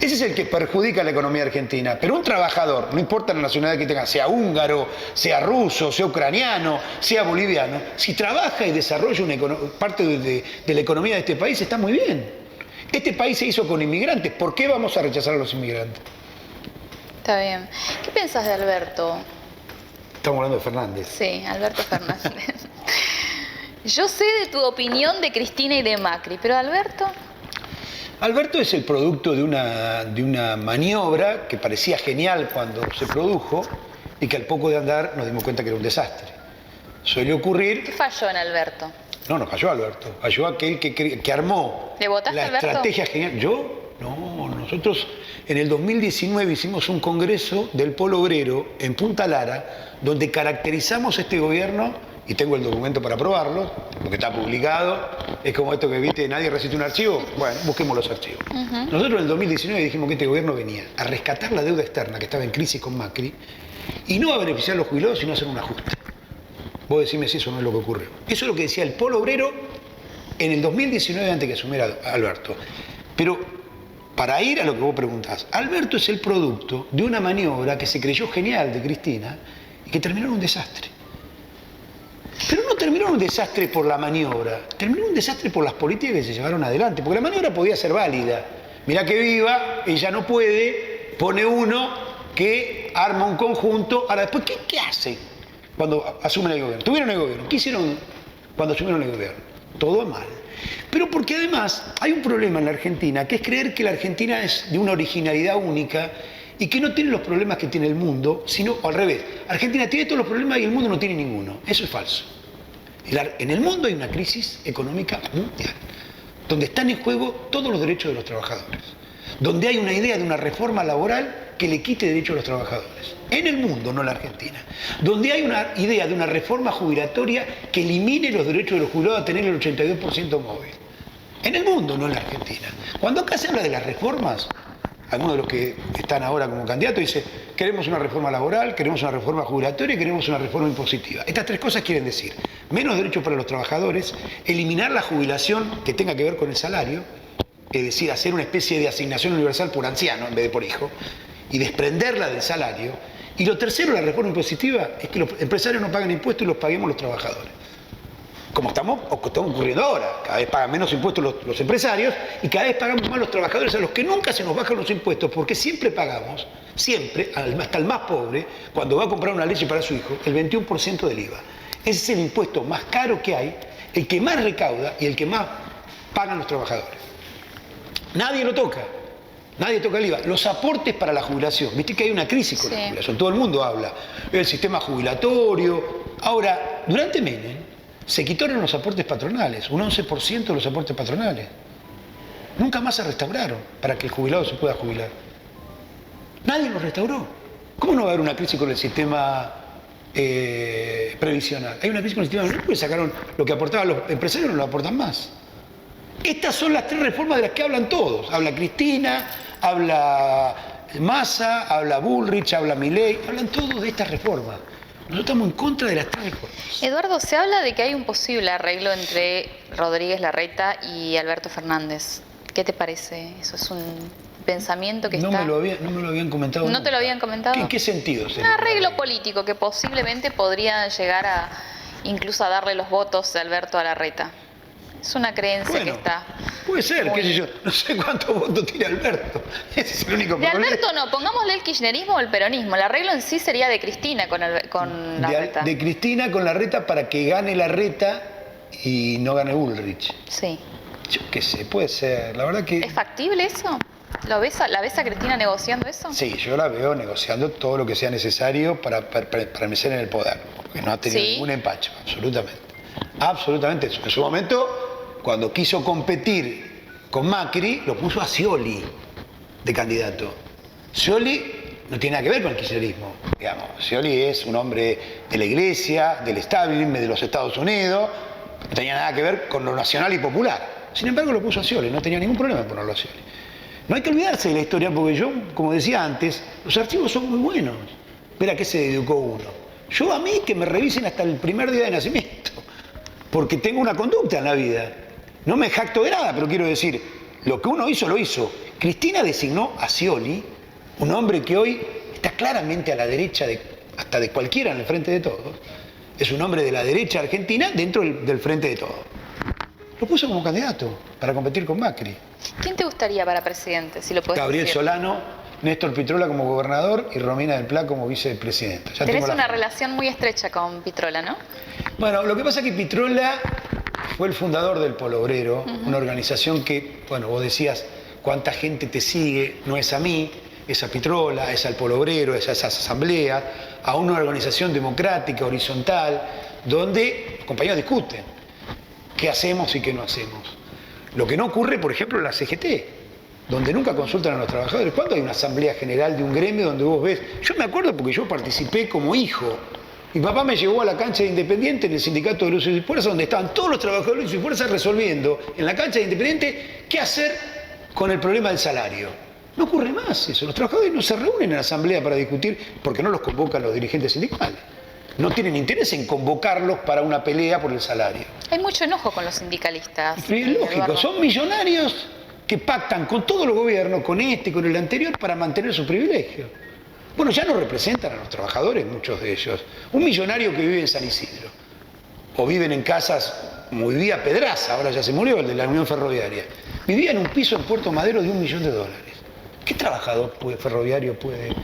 Ese es el que perjudica la economía argentina. Pero un trabajador, no importa la nacionalidad que tenga, sea húngaro, sea ruso, sea ucraniano, sea boliviano, si trabaja y desarrolla parte de la economía de este país, está muy bien. Este país se hizo con inmigrantes. ¿Por qué vamos a rechazar a los inmigrantes? Está bien. ¿Qué piensas de Alberto? Estamos hablando de Fernández. Sí, Alberto Fernández. Yo sé de tu opinión de Cristina y de Macri, pero Alberto... Alberto es el producto de una maniobra que parecía genial cuando se produjo y que al poco de andar nos dimos cuenta que era un desastre. Suele ocurrir... ¿Qué falló en Alberto? No falló Alberto. Falló aquel que armó ¿Le votaste la a Alberto? estrategia genial. ¿Yo? No, nosotros en el 2019 hicimos un congreso del Polo Obrero en Punta Lara donde caracterizamos este gobierno. Y tengo el documento para probarlo, porque está publicado. Es como esto que viste, nadie resiste un archivo. Bueno, busquemos los archivos. Nosotros en el 2019 dijimos que este gobierno venía a rescatar la deuda externa que estaba en crisis con Macri y no a beneficiar a los jubilados, sino a hacer un ajuste. Vos decime si eso no es lo que ocurrió. Eso es lo que decía el Polo Obrero en el 2019 antes que asumiera Alberto. Pero para ir a lo que vos preguntás, Alberto es el producto de una maniobra que se creyó genial de Cristina y que terminó en un desastre. Pero no terminó en un desastre por la maniobra, terminó en un desastre por las políticas que se llevaron adelante, porque la maniobra podía ser válida. Mirá que viva, ella no puede, pone uno que arma un conjunto. Ahora, después, ¿qué hace cuando asumen el gobierno? Tuvieron el gobierno. ¿Qué hicieron cuando asumieron el gobierno? Todo mal. Pero porque además hay un problema en la Argentina, que es creer que la Argentina es de una originalidad única y que no tiene los problemas que tiene el mundo, sino al revés. Argentina tiene todos los problemas y el mundo no tiene ninguno. Eso es falso. En el mundo hay una crisis económica mundial, donde están en juego todos los derechos de los trabajadores, donde hay una idea de una reforma laboral que le quite derechos a los trabajadores. En el mundo, no en la Argentina. Donde hay una idea de una reforma jubilatoria que elimine los derechos de los jubilados a tener el 82% móvil. En el mundo, no en la Argentina. Cuando acá se habla de las reformas, algunos de los que están ahora como candidatos dicen, queremos una reforma laboral, queremos una reforma jubilatoria y queremos una reforma impositiva. Estas tres cosas quieren decir, menos derechos para los trabajadores, eliminar la jubilación que tenga que ver con el salario, es decir, hacer una especie de asignación universal por anciano en vez de por hijo, y desprenderla del salario. Y lo tercero, la reforma impositiva, es que los empresarios no paguen impuestos y los paguemos los trabajadores. Como está ocurriendo ahora, cada vez pagan menos impuestos los empresarios y cada vez pagamos más los trabajadores a los que nunca se nos bajan los impuestos porque siempre pagamos, siempre, hasta el más pobre, cuando va a comprar una leche para su hijo, el 21% del IVA. Ese es el impuesto más caro que hay, el que más recauda y el que más pagan los trabajadores. Nadie lo toca. Nadie toca el IVA. Los aportes para la jubilación. Viste que hay una crisis con la jubilación. Todo el mundo habla. El sistema jubilatorio. Ahora, durante Menem, se quitaron los aportes patronales, un 11% de los aportes patronales. Nunca más se restauraron para que el jubilado se pueda jubilar. Nadie los restauró. ¿Cómo no va a haber una crisis con el sistema previsional? Hay una crisis con el sistema previsional porque sacaron lo que aportaban los empresarios, no lo aportan más. Estas son las tres reformas de las que hablan todos. Habla Cristina, habla Massa, habla Bullrich, habla Milei, hablan todos de estas reformas. Nosotros estamos en contra de las tres reformas. Eduardo, se habla de que hay un posible arreglo entre Rodríguez Larreta y Alberto Fernández. ¿Qué te parece? ¿Eso es pensamiento que no está... no me lo habían comentado. ¿No nunca. te lo habían comentado? ¿En qué sentido? Un arreglo político que posiblemente podría llegar a incluso a darle los votos de Alberto a Larreta. Es una creencia que está... Puede ser, muy... qué sé yo. No sé cuántos votos tiene Alberto. Ese es el único De problema. Alberto no, pongámosle el kirchnerismo o el peronismo. El arreglo en sí sería de Cristina con Larreta. De Cristina con Larreta para que gane Larreta y no gane Bullrich. Sí. Yo qué sé, puede ser. La verdad que... ¿Es factible eso? ¿La ves a Cristina negociando eso? Sí, yo la veo negociando todo lo que sea necesario para permanecer en el poder. Porque no ha tenido ningún empacho, absolutamente. Absolutamente. En su momento, cuando quiso competir con Macri, lo puso a Scioli de candidato. Scioli no tiene nada que ver con el kirchnerismo. Digamos, Scioli es un hombre de la iglesia, del establishment de los Estados Unidos, no tenía nada que ver con lo nacional y popular. Sin embargo, lo puso a Scioli, no tenía ningún problema en ponerlo a Scioli. No hay que olvidarse de la historia porque yo, como decía antes, los archivos son muy buenos. Ver a qué se dedicó uno. Yo a mí que me revisen hasta el primer día de nacimiento, porque tengo una conducta en la vida. No me jacto de nada, pero quiero decir, lo que uno hizo, lo hizo. Cristina designó a Scioli, un hombre que hoy está claramente a la derecha hasta de cualquiera en el Frente de Todos. Es un hombre de la derecha argentina dentro del Frente de Todos. Lo puso como candidato para competir con Macri. ¿Quién te gustaría para presidente, si lo podés Gabriel decir? Solano, Néstor Pitrola como gobernador y Romina del Pla como vicepresidenta. Ya Tenés tengo una relación muy estrecha con Pitrola, ¿no? Bueno, lo que pasa es que Pitrola fue el fundador del Polo Obrero, una organización que, bueno, vos decías cuánta gente te sigue, no es a mí, es a Pitrola, es al Polo Obrero, es a esas asambleas, a una organización democrática, horizontal, donde los compañeros discuten qué hacemos y qué no hacemos. Lo que no ocurre, por ejemplo, en la CGT, donde nunca consultan a los trabajadores. ¿Cuándo hay una asamblea general de un gremio donde vos ves? Yo me acuerdo porque yo participé como hijo. Mi papá me llevó a la cancha de Independiente en el sindicato de Luces y Fuerza, donde estaban todos los trabajadores de Luces y Fuerza resolviendo en la cancha de Independiente qué hacer con el problema del salario. No ocurre más eso. Los trabajadores no se reúnen en la asamblea para discutir porque no los convocan los dirigentes sindicales. No tienen interés en convocarlos para una pelea por el salario. Hay mucho enojo con los sindicalistas. Es lógico, Eduardo. son millonarios que pactan con todos los gobiernos, con este y con el anterior, para mantener su privilegio. Bueno, ya no representan a los trabajadores, muchos de ellos. Un millonario que vive en San Isidro, o viven en casas, como vivía Pedraza, ahora ya se murió, el de la Unión Ferroviaria. Vivía en un piso en Puerto Madero de $1 millón. ¿Qué trabajador ferroviario puede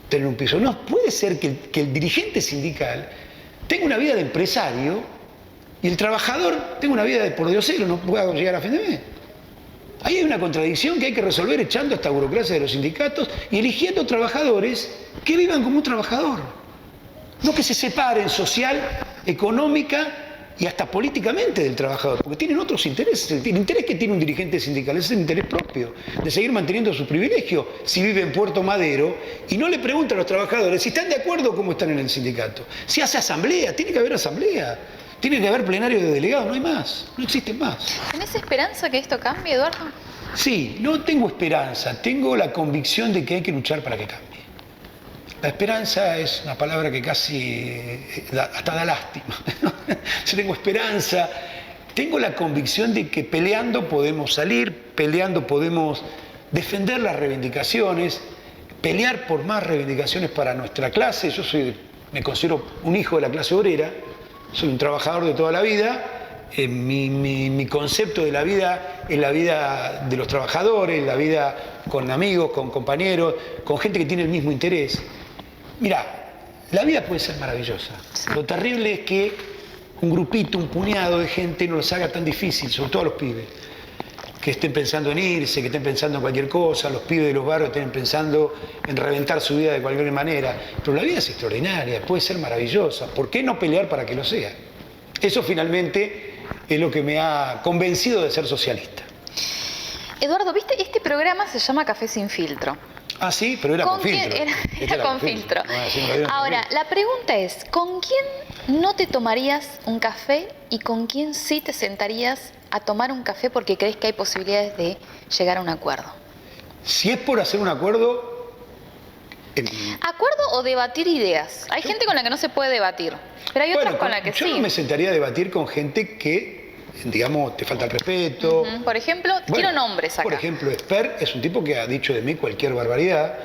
tener un piso? No, puede ser que el dirigente sindical tenga una vida de empresario y el trabajador tenga una vida de pordiosero, no pueda llegar a fin de mes. Ahí hay una contradicción que hay que resolver echando a esta burocracia de los sindicatos y eligiendo trabajadores que vivan como un trabajador. No que se separen social, económica y hasta políticamente del trabajador, porque tienen otros intereses. El interés que tiene un dirigente sindical es el interés propio, de seguir manteniendo su privilegio si vive en Puerto Madero y no le pregunta a los trabajadores si están de acuerdo o cómo están en el sindicato. Si hace asamblea, tiene que haber asamblea, tiene que haber plenario de delegados, no hay más, no existen más. ¿Tenés esperanza que esto cambie, Eduardo? Sí, no tengo esperanza, tengo la convicción de que hay que luchar para que cambie. La esperanza es una palabra que casi hasta da lástima. Yo tengo esperanza, tengo la convicción de que peleando podemos salir, peleando podemos defender las reivindicaciones, pelear por más reivindicaciones para nuestra clase. Yo me considero un hijo de la clase obrera, soy un trabajador de toda la vida. Mi concepto de la vida es la vida de los trabajadores, la vida con amigos, con compañeros, con gente que tiene el mismo interés. Mirá, la vida puede ser maravillosa. Lo terrible es que un grupito, un puñado de gente nos los haga tan difícil, sobre todo a los pibes. Que estén pensando en irse, que estén pensando en cualquier cosa, los pibes de los barrios estén pensando en reventar su vida de cualquier manera. Pero la vida es extraordinaria, puede ser maravillosa. ¿Por qué no pelear para que lo sea? Eso finalmente es lo que me ha convencido de ser socialista. Eduardo, ¿viste? Este programa se llama Café sin filtro. Ah, sí, pero era con filtro. Era con filtro. Ahora, la pregunta es, ¿con quién no te tomarías un café y con quién sí te sentarías a tomar un café porque crees que hay posibilidades de llegar a un acuerdo? Si es por hacer un acuerdo... ¿Acuerdo o debatir ideas? Hay gente con la que no se puede debatir, pero hay otras con la que yo sí. no me sentaría a debatir con gente que digamos, te falta el respeto. Por ejemplo, quiero nombres acá. Por ejemplo, Esper es un tipo que ha dicho de mí cualquier barbaridad.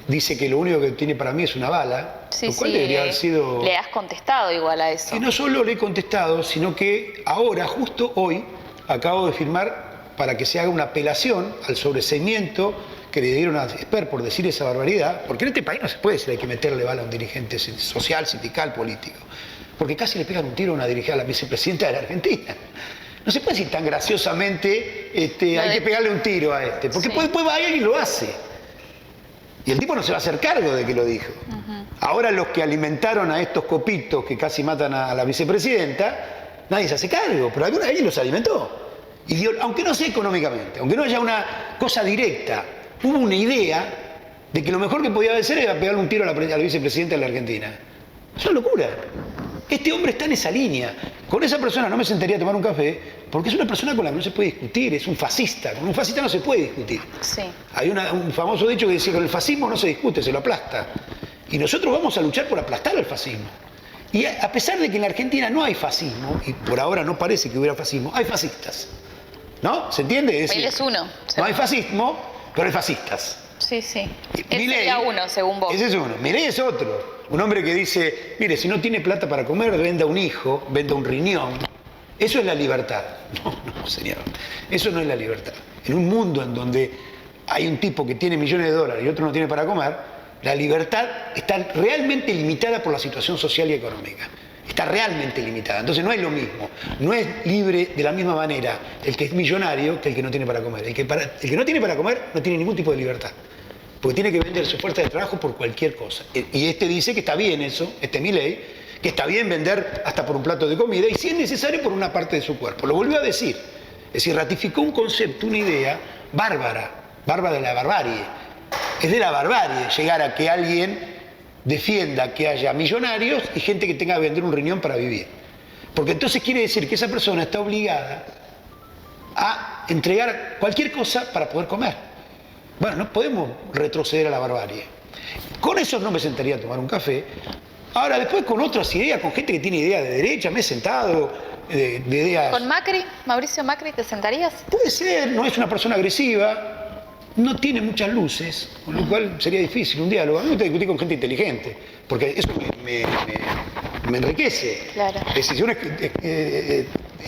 Dice que lo único que tiene para mí es una bala, Sí, lo cual sí, debería haber sido... le has contestado igual a eso. Y no solo le he contestado, sino que ahora, justo hoy, acabo de firmar para que se haga una apelación al sobreseimiento que le dieron a Esper por decir esa barbaridad, porque en este país no se puede decir hay que meterle bala a un dirigente social, sindical, político, porque casi le pegan un tiro a una dirigente, a la vicepresidenta de la Argentina. No se puede decir tan graciosamente, hay que pegarle un tiro a este, porque después va alguien y lo hace. Y el tipo no se va a hacer cargo de que lo dijo. Ahora los que alimentaron a estos copitos que casi matan a la vicepresidenta, nadie se hace cargo, pero alguien los alimentó. Y dio, aunque no sea económicamente, aunque no haya una cosa directa, hubo una idea de que lo mejor que podía hacer era pegarle un tiro a la vicepresidenta de la Argentina. Es una locura. Este hombre está en esa línea. Con esa persona no me sentaría a tomar un café porque es una persona con la que no se puede discutir, es un fascista. Con un fascista no se puede discutir. Sí. Hay un famoso dicho que dice que con el fascismo no se discute, se lo aplasta. Y nosotros vamos a luchar por aplastar al fascismo. Y a pesar de que en la Argentina no hay fascismo, y por ahora no parece que hubiera fascismo, hay fascistas. ¿No? ¿Se entiende? Es decir, Él es uno. No hay fascismo, pero hay fascistas. Sí, sí. Él sería uno, según vos. Ese es uno. Milei es otro. Un hombre que dice, mire, si no tiene plata para comer, venda un hijo, venda un riñón. Eso es la libertad. No, señor. Eso no es la libertad. En un mundo en donde hay un tipo que tiene millones de dólares y otro no tiene para comer, la libertad está realmente limitada por la situación social y económica. Está realmente limitada. Entonces no es lo mismo. No es libre de la misma manera el que es millonario que el que no tiene para comer. El que no tiene para comer no tiene ningún tipo de libertad. Porque tiene que vender su fuerza de trabajo por cualquier cosa. Y este dice que está bien eso, Milei, que está bien vender hasta por un plato de comida y si es necesario por una parte de su cuerpo. Lo volvió a decir. Es decir, ratificó un concepto, una idea bárbara de la barbarie. Es de la barbarie llegar a que alguien defienda que haya millonarios y gente que tenga que vender un riñón para vivir. Porque entonces quiere decir que esa persona está obligada a entregar cualquier cosa para poder comer. Bueno, no podemos retroceder a la barbarie. Con eso no me sentaría a tomar un café. Ahora, después con otras ideas, con gente que tiene ideas de derecha, me he sentado de ideas... ¿Con Macri? ¿Mauricio Macri te sentarías? Puede ser, no es una persona agresiva, no tiene muchas luces, con lo cual sería difícil un diálogo. A mí me gusta discutir con gente inteligente, porque eso me enriquece. Claro. Es decir, si uno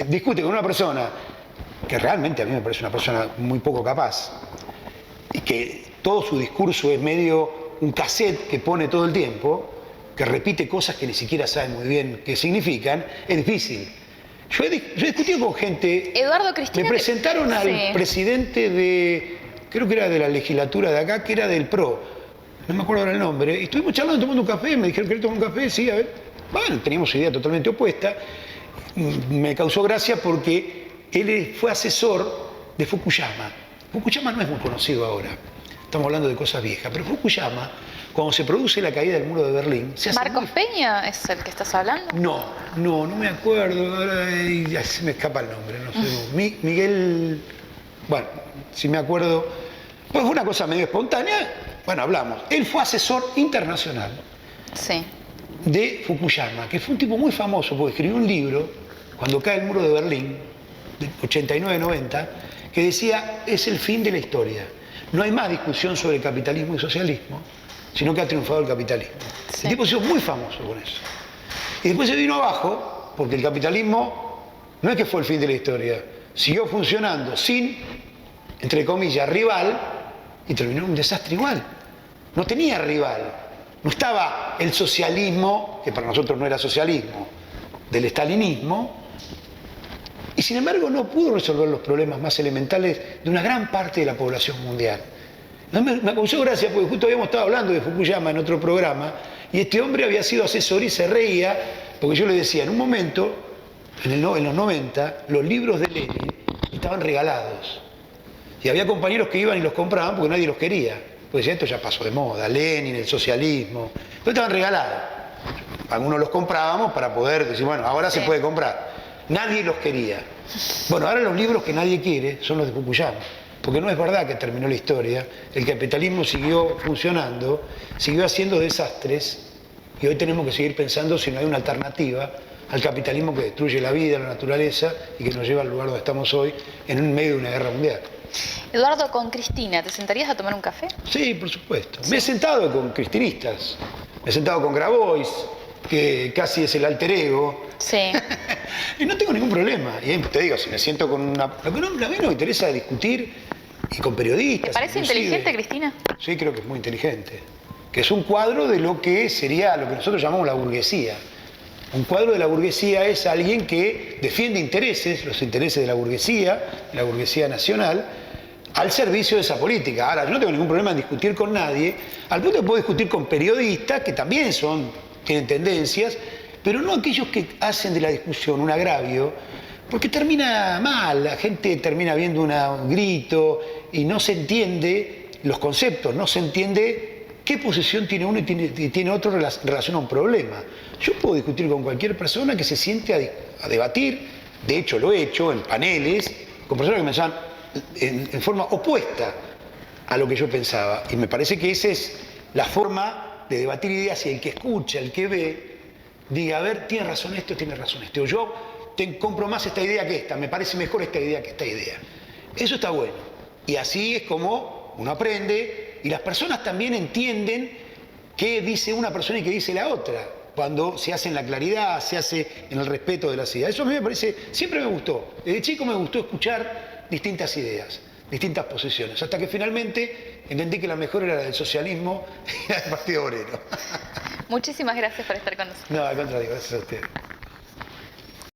discute con una persona que realmente a mí me parece una persona muy poco capaz, y que todo su discurso es medio un cassette que pone todo el tiempo, que repite cosas que ni siquiera sabe muy bien qué significan, es difícil. Yo he discutido con gente... Eduardo Cristina... Me presentaron al presidente de, creo que era de la legislatura de acá, que era del PRO, no me acuerdo ahora el nombre, y estuvimos charlando, tomando un café, me dijeron, ¿querés tomar un café? Sí, a ver. Bueno, teníamos idea totalmente opuesta. Me causó gracia porque él fue asesor de Fukuyama. Fukuyama no es muy conocido ahora, estamos hablando de cosas viejas, pero Fukuyama, cuando se produce la caída del muro de Berlín... ¿Marcos Peña es el que estás hablando? No me acuerdo, ahora ya se me escapa el nombre, no sé. Miguel, bueno, si me acuerdo, pues fue una cosa medio espontánea, bueno, hablamos. Él fue asesor internacional de Fukuyama, que fue un tipo muy famoso porque escribió un libro, cuando cae el muro de Berlín, de 89-90, que decía, es el fin de la historia. No hay más discusión sobre capitalismo y socialismo, sino que ha triunfado el capitalismo. El tipo se hizo muy famoso con eso. Y después se vino abajo, porque el capitalismo no es que fue el fin de la historia, siguió funcionando sin, entre comillas, rival, y terminó en un desastre igual. No tenía rival. No estaba el socialismo, que para nosotros no era socialismo, del estalinismo, y sin embargo no pudo resolver los problemas más elementales de una gran parte de la población mundial. Me causó gracia porque justo habíamos estado hablando de Fukuyama en otro programa y este hombre había sido asesor y se reía porque yo le decía, en un momento, en los 90, los libros de Lenin estaban regalados. Y había compañeros que iban y los compraban porque nadie los quería. Porque decían, esto ya pasó de moda, Lenin, el socialismo. Pero estaban regalados. Algunos los comprábamos para poder decir, bueno, ahora se puede comprar. Nadie los quería. Bueno, ahora los libros que nadie quiere son los de Fukuyama. Porque no es verdad que terminó la historia. El capitalismo siguió funcionando, siguió haciendo desastres y hoy tenemos que seguir pensando si no hay una alternativa al capitalismo que destruye la vida, la naturaleza y que nos lleva al lugar donde estamos hoy, en un medio de una guerra mundial. Eduardo, con Cristina, ¿te sentarías a tomar un café? Sí, por supuesto. Me he sentado con cristinistas, me he sentado con Grabois, que casi es el alter ego. Sí. Y no tengo ningún problema. Y te digo, si me siento con una... Lo que a mí no me interesa discutir, y con periodistas. ¿Te parece inclusive. inteligente, Cristina? Sí, creo que es muy inteligente. Que es un cuadro de lo que sería lo que nosotros llamamos la burguesía. Un cuadro de la burguesía es alguien que defiende intereses, los intereses de la burguesía nacional, al servicio de esa política. Ahora, yo no tengo ningún problema en discutir con nadie, al punto que puedo discutir con periodistas que también tienen tendencias, pero no aquellos que hacen de la discusión un agravio, porque termina mal, la gente termina viendo un grito y no se entiende los conceptos, no se entiende qué posición tiene uno y tiene otro en relación a un problema. Yo puedo discutir con cualquier persona que se siente a debatir, de hecho lo he hecho en paneles, con personas que me llaman en forma opuesta a lo que yo pensaba. Y me parece que esa es la forma de debatir ideas y el que escucha, el que ve, diga, a ver, tiene razón esto, tiene razón esto. O yo compro más esta idea que esta, me parece mejor esta idea que esta idea. Eso está bueno. Y así es como uno aprende y las personas también entienden qué dice una persona y qué dice la otra, cuando se hace en la claridad, se hace en el respeto de las ideas. Eso a mí me parece, siempre me gustó. Desde chico me gustó escuchar distintas ideas, distintas posiciones, hasta que finalmente entendí que la mejor era la del socialismo y la del Partido Obrero. Muchísimas gracias por estar con nosotros. No, al contrario, gracias a usted.